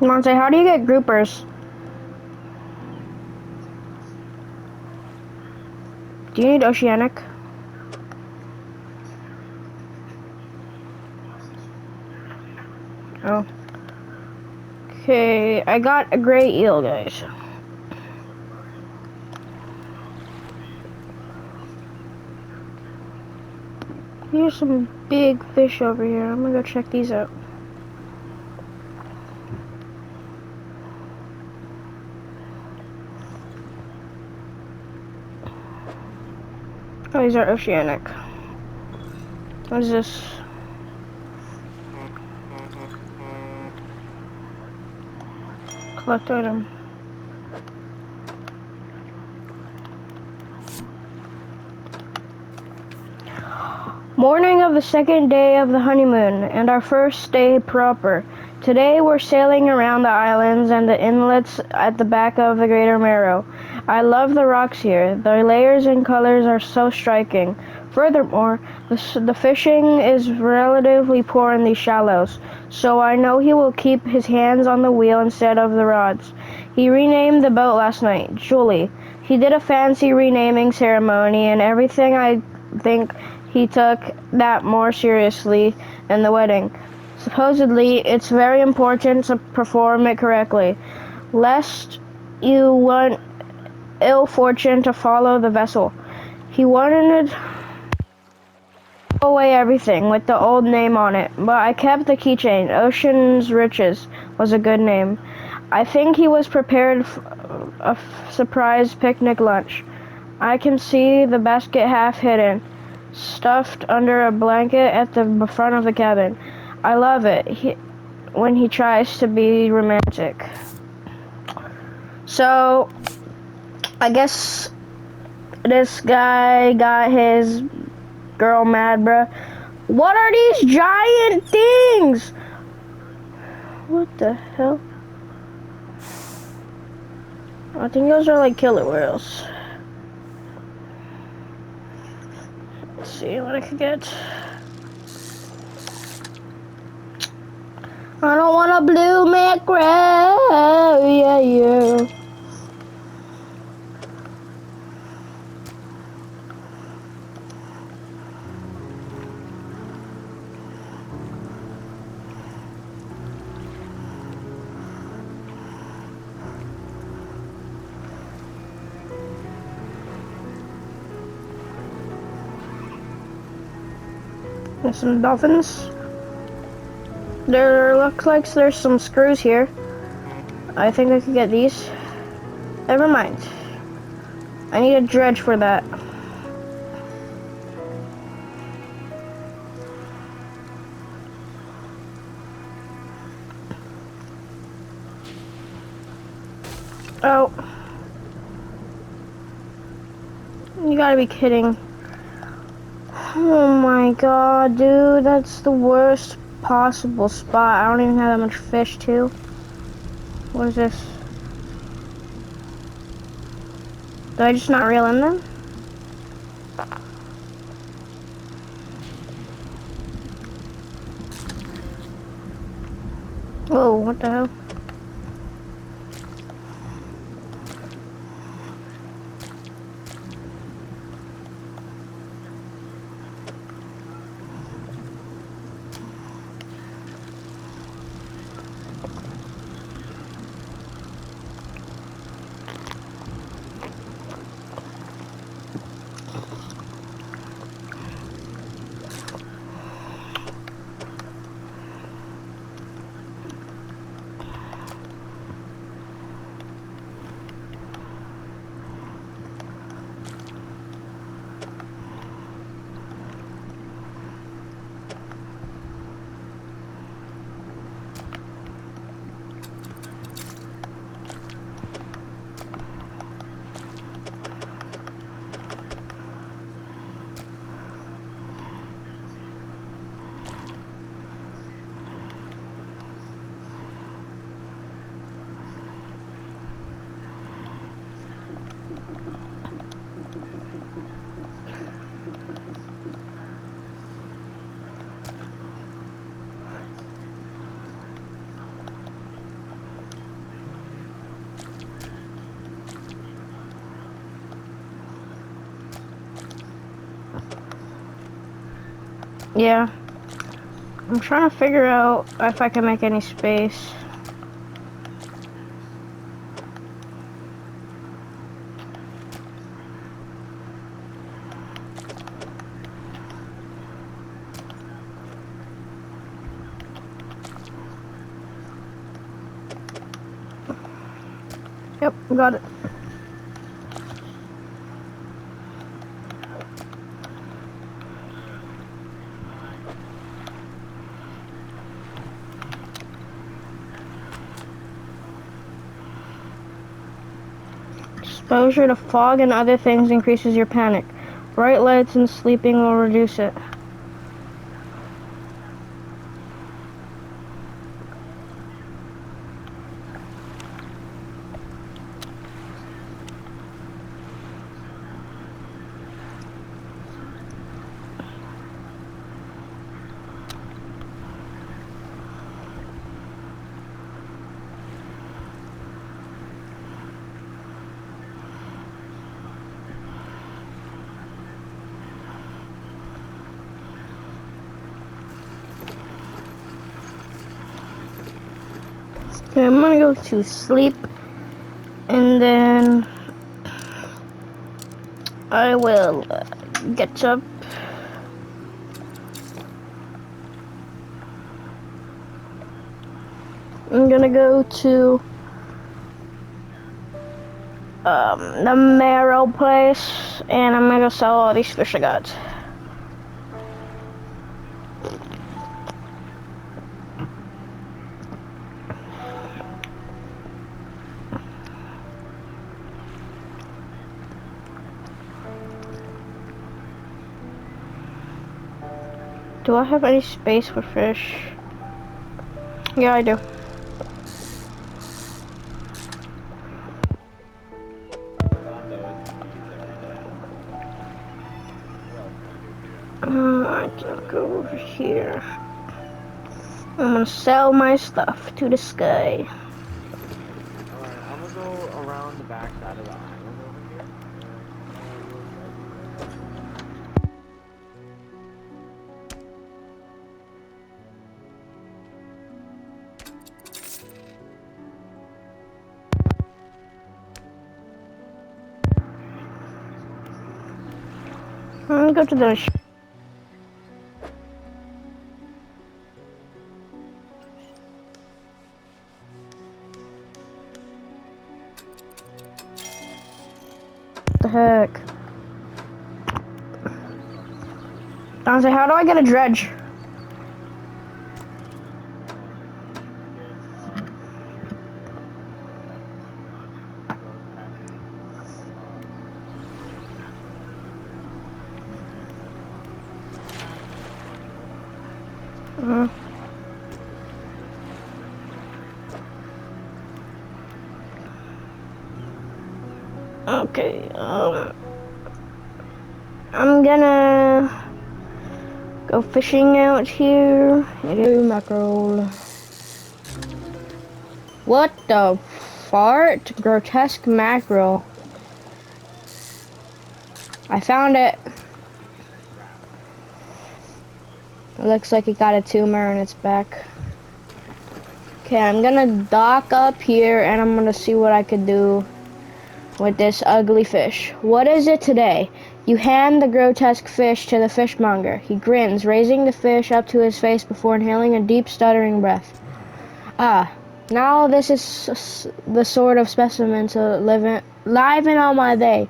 Monte, how do you get groupers? Do you need oceanic? Oh. Okay, I got a gray eel, guys. Here's some big fish over here. I'm gonna go check these out. Oh, these are oceanic. What is this? Collect item. Morning of the second day of the honeymoon, and our first day proper. Today we're sailing around the islands and the inlets at the back of the Greater Marrow. I love the rocks here. The layers and colors are so striking. Furthermore, the fishing is relatively poor in these shallows, so I know he will keep his hands on the wheel instead of the rods. He renamed the boat last night, Julie. He did a fancy renaming ceremony and everything. I think he took that more seriously than the wedding. Supposedly, it's very important to perform it correctly, lest you want ill fortune to follow the vessel. He wanted to throw away everything with the old name on it, but I kept the keychain. Ocean's Riches was a good name. I think he was prepared a surprise picnic lunch. I can see the basket half hidden, stuffed under a blanket at the front of the cabin. I love it when he tries to be romantic. So, I guess this guy got his girl mad, bruh. What are these giant things? What the hell? I think those are like killer whales. Let's see what I can get. I don't want a blue mackerel, yeah. There's some dolphins. There looks like there's some screws here. I think I could get these. Never mind. I need a dredge for that. Oh. You gotta be kidding. Oh my god, dude, that's the worst possible spot. I don't even have that much fish, too. What is this? Did I just not reel in them? Whoa, what the hell? Yeah. I'm trying to figure out if I can make any space. Yep, got it. Exposure to fog and other things increases your panic. Bright lights and sleeping will reduce it. Okay, I'm gonna go to sleep and then I will get up. I'm gonna go to the marrow place and I'm gonna go sell all these fish I got. Do I have any space for fish? Yeah, I do. I can go over here. I'm gonna sell my stuff to the sky. Alright, I'm gonna go around the back side of the island over here. I'm gonna go to the the heck? Dante, how do I get a dredge? Okay, I'm gonna go fishing out here. Hello, mackerel. What the fart? Grotesque mackerel. I found it. It looks like it got a tumor in its back. Okay, I'm gonna dock up here and I'm gonna see what I could do with this ugly fish. What is it today? You hand the grotesque fish to the fishmonger. He grins, raising the fish up to his face before inhaling a deep, stuttering breath. Ah, now this is the sort of specimen to liven all my day.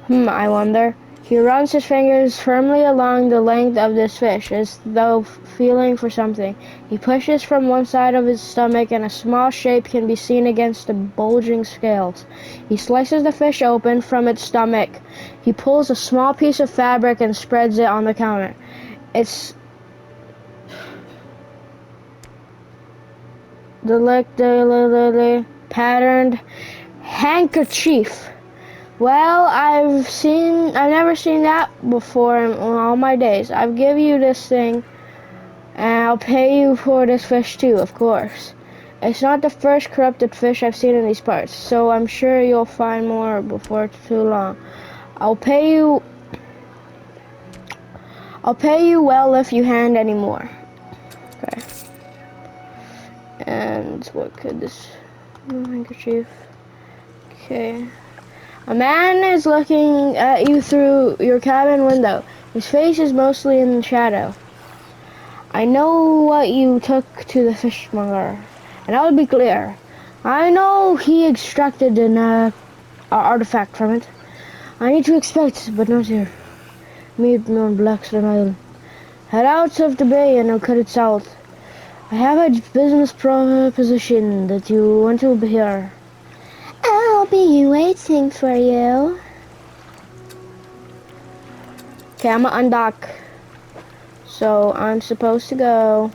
I wonder. He runs his fingers firmly along the length of this fish, as though feeling for something. He pushes from one side of his stomach, and a small shape can be seen against the bulging scales. He slices the fish open from its stomach. He pulls a small piece of fabric and spreads it on the counter. It's the patterned handkerchief. Well, I've never seen that before in all my days. I'll give you this thing, and I'll pay you for this fish too, of course. It's not the first corrupted fish I've seen in these parts, so I'm sure you'll find more before too long. I'll pay you I'll pay you well if you hand any more. Okay. And what could this handkerchief? Okay. A man is looking at you through your cabin window. His face is mostly in shadow. I know what you took to the fishmonger, and I'll be clear. I know he extracted an artifact from it. I need to expect, but not here. Meet me on Blackstone Island. Head out of the bay and I'll cut it south. I have a business proposition that you want to hear. I'll be waiting for you. Okay, I'm gonna undock. So I'm supposed to go.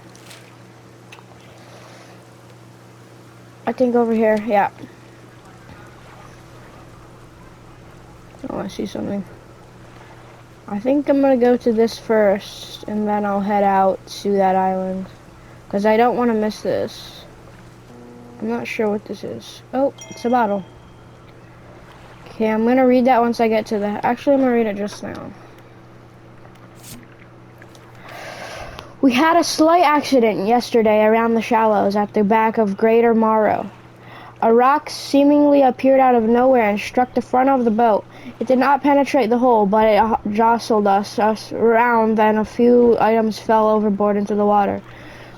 I think over here, yeah. Oh, I see something. I think I'm gonna go to this first, and then I'll head out to that island. Because I don't want to miss this. I'm not sure what this is. Oh, it's a bottle. Okay, I'm gonna read that once I get to the... Actually, I'm gonna read it just now. We had a slight accident yesterday around the shallows at the back of Greater Morrow. A rock seemingly appeared out of nowhere and struck the front of the boat. It did not penetrate the hull, but it jostled us around, and a few items fell overboard into the water.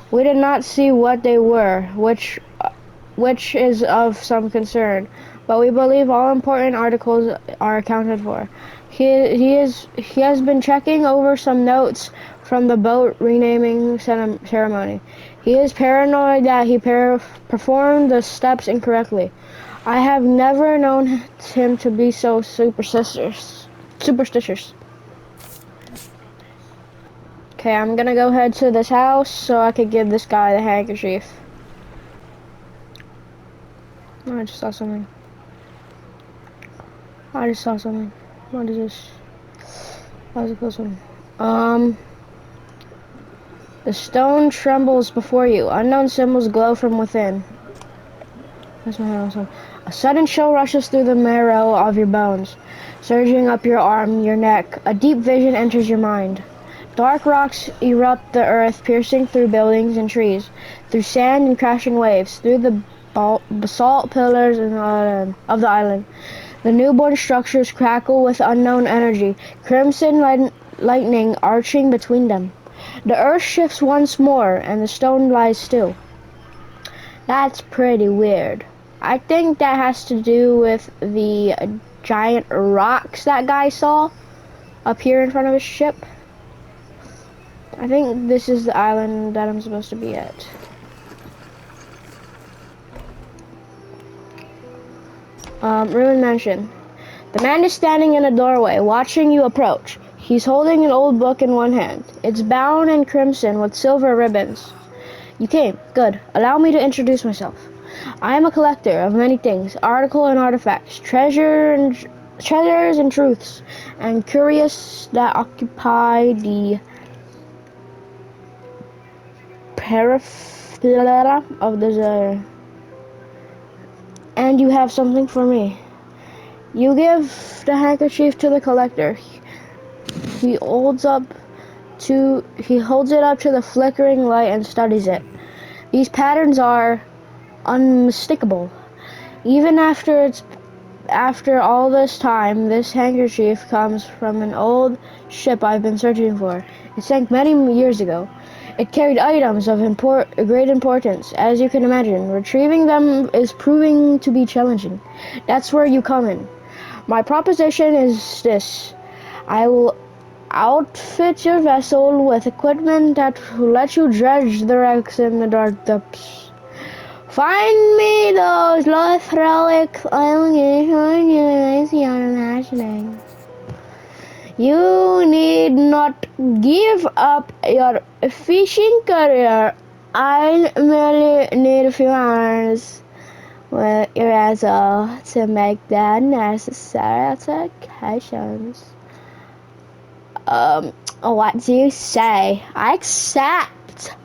We did not see what they were, which is of some concern, but we believe all important articles are accounted for. He has been checking over some notes from the boat renaming ceremony. He is paranoid that he performed the steps incorrectly. I have never known him to be so superstitious. Okay, I'm gonna go head to this house so I could give this guy the handkerchief. Oh, I just saw something. What is this? That was a close one. The stone trembles before you. Unknown symbols glow from within. That's my hand. A sudden chill rushes through the marrow of your bones, surging up your arm, your neck. A deep vision enters your mind. Dark rocks erupt the earth, piercing through buildings and trees, through sand and crashing waves, through the basalt pillars of the island. The newborn structures crackle with unknown energy, crimson lightning arching between them. The earth shifts once more, and the stone lies still. That's pretty weird. I think that has to do with the giant rocks that guy saw up here in front of his ship. I think this is the island that I'm supposed to be at. Ruin Mansion. The man is standing in a doorway, watching you approach. He's holding an old book in one hand. It's bound in crimson with silver ribbons. You came. Good. Allow me to introduce myself. I am a collector of many things, articles and artifacts, treasures and truths, and curious that occupy the periphery of the and you have something for me. You give the handkerchief to the collector. He holds it up to the flickering light and studies it. These patterns are unmistakable. Even after all this time, this handkerchief comes from an old ship I've been searching for. It sank many years ago. It carried items of great importance, as you can imagine. Retrieving them is proving to be challenging. That's where you come in. My proposition is this. I will outfit your vessel with equipment that will let you dredge the wrecks in the dark depths. Find me those lost relics islands beyond imagining. You need not give up your fishing career. I merely need a few hours with your vessel to make the necessary alterations. What do you say? I accept.